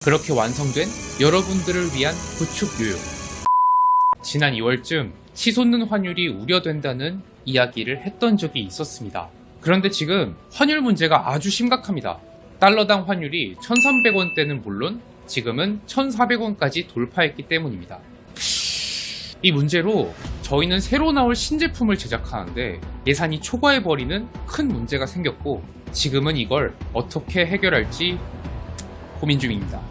그렇게 완성된 여러분들을 위한 구축 요요. 지난 2월쯤 치솟는 환율이 우려된다는 이야기를 했던 적이 있었습니다. 그런데 지금 환율 문제가 아주 심각합니다. 달러당 환율이 1,300원대는 물론 지금은 1,400원까지 돌파했기 때문입니다. 이 문제로 저희는 새로 나올 신제품을 제작하는데 예산이 초과해버리는 큰 문제가 생겼고 지금은 이걸 어떻게 해결할지 고민 중입니다.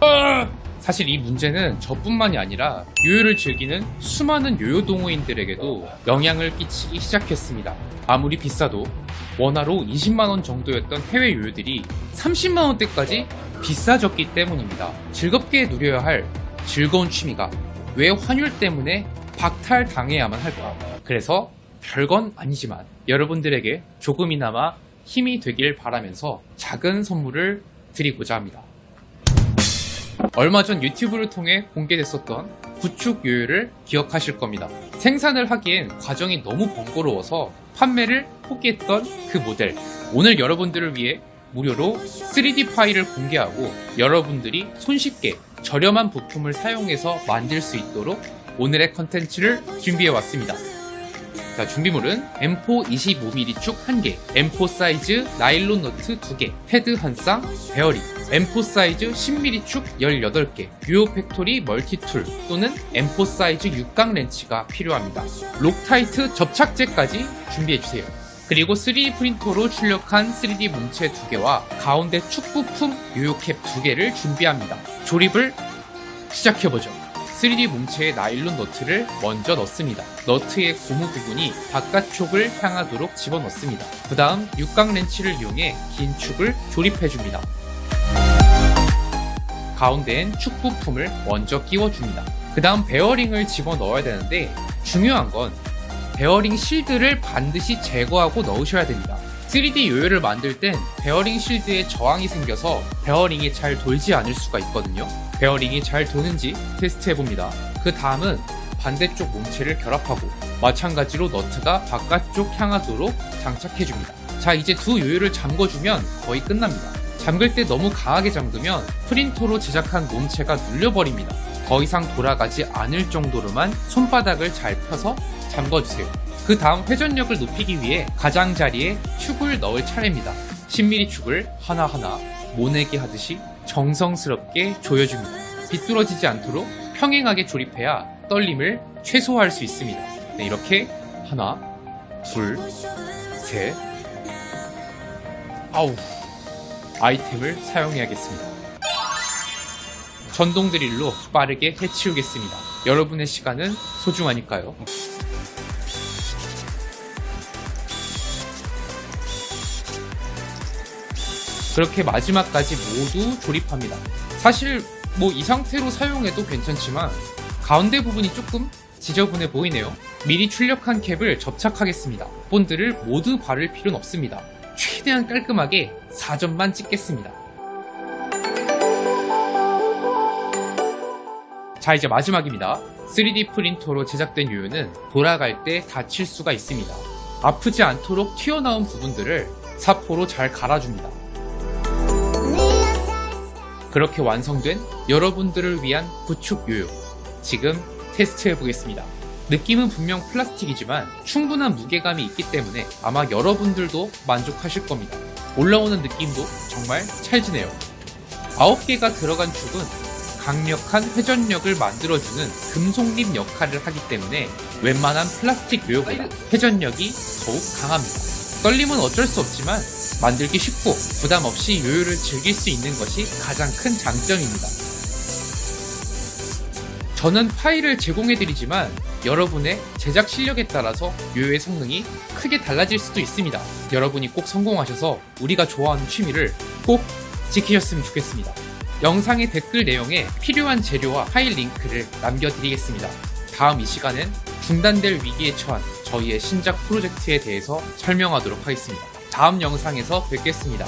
사실 이 문제는 저뿐만이 아니라 요요를 즐기는 수많은 요요 동호인들에게도 영향을 끼치기 시작했습니다. 아무리 비싸도 원화로 20만원 정도였던 해외 요요들이 30만원대까지 비싸졌기 때문입니다. 즐겁게 누려야 할 즐거운 취미가 왜 환율 때문에 박탈당해야만 할까? 그래서 별건 아니지만 여러분들에게 조금이나마 힘이 되길 바라면서 작은 선물을 드리고자 합니다. 얼마 전 유튜브를 통해 공개됐었던 구축 요요를 기억하실 겁니다. 생산을 하기엔 과정이 너무 번거로워서 판매를 포기했던 그 모델. 오늘 여러분들을 위해 무료로 3D 파일을 공개하고 여러분들이 손쉽게 저렴한 부품을 사용해서 만들 수 있도록 오늘의 컨텐츠를 준비해왔습니다. 자, 준비물은 M4 25mm 축 1개, M4 사이즈 나일론 너트 2개, 패드 한 쌍, 베어링, M4 사이즈 10mm 축 18개, 요요 팩토리 멀티툴 또는 M4 사이즈 6강 렌치가 필요합니다. 록타이트 접착제까지 준비해주세요. 그리고 3D 프린터로 출력한 3D 문체 2개와 가운데 축 부품 요요캡 2개를 준비합니다. 조립을 시작해보죠. 3D 문체의 나일론 너트를 먼저 넣습니다. 너트의 고무 부분이 바깥쪽을 향하도록 집어넣습니다. 그 다음 6강 렌치를 이용해 긴 축을 조립해줍니다. 가운데엔 축 부품을 먼저 끼워줍니다. 그 다음 베어링을 집어넣어야 되는데 중요한 건 베어링 실드를 반드시 제거하고 넣으셔야 됩니다. 3D 요요를 만들 땐 베어링 실드에 저항이 생겨서 베어링이 잘 돌지 않을 수가 있거든요. 베어링이 잘 도는지 테스트해봅니다. 그 다음은 반대쪽 몸체를 결합하고 마찬가지로 너트가 바깥쪽 향하도록 장착해줍니다. 자, 이제 두 요요를 잠궈주면 거의 끝납니다. 잠글 때 너무 강하게 잠그면 프린터로 제작한 몸체가 눌려버립니다. 더 이상 돌아가지 않을 정도로만 손바닥을 잘 펴서 잠궈주세요. 그 다음 회전력을 높이기 위해 가장자리에 축을 넣을 차례입니다. 10mm 축을 하나하나 모내기 하듯이 정성스럽게 조여줍니다. 비뚤어지지 않도록 평행하게 조립해야 떨림을 최소화할 수 있습니다. 네, 이렇게 하나, 둘, 셋, 아이템을 사용해야겠습니다. 전동 드릴로 빠르게 해치우겠습니다. 여러분의 시간은 소중하니까요. 그렇게 마지막까지 모두 조립합니다. 사실 이 상태로 사용해도 괜찮지만 가운데 부분이 조금 지저분해 보이네요. 미리 출력한 캡을 접착하겠습니다. 본드를 모두 바를 필요는 없습니다. 최대한 깔끔하게 4점만 찍겠습니다. 자, 이제 마지막입니다. 3D 프린터로 제작된 요요는 돌아갈 때 다칠 수가 있습니다. 아프지 않도록 튀어나온 부분들을 사포로 잘 갈아줍니다. 그렇게 완성된 여러분들을 위한 구축 요요, 지금 테스트해보겠습니다. 느낌은 분명 플라스틱이지만 충분한 무게감이 있기 때문에 아마 여러분들도 만족하실 겁니다. 올라오는 느낌도 정말 찰지네요. 9개가 들어간 축은 강력한 회전력을 만들어주는 금속립 역할을 하기 때문에 웬만한 플라스틱 요요보다 회전력이 더욱 강합니다. 떨림은 어쩔 수 없지만 만들기 쉽고 부담 없이 요요를 즐길 수 있는 것이 가장 큰 장점입니다. 저는 파일을 제공해드리지만 여러분의 제작 실력에 따라서 요요의 성능이 크게 달라질 수도 있습니다. 여러분이 꼭 성공하셔서 우리가 좋아하는 취미를 꼭 지키셨으면 좋겠습니다. 영상의 댓글 내용에 필요한 재료와 파일 링크를 남겨드리겠습니다. 다음 이 시간엔 중단될 위기에 처한 저희의 신작 프로젝트에 대해서 설명하도록 하겠습니다. 다음 영상에서 뵙겠습니다.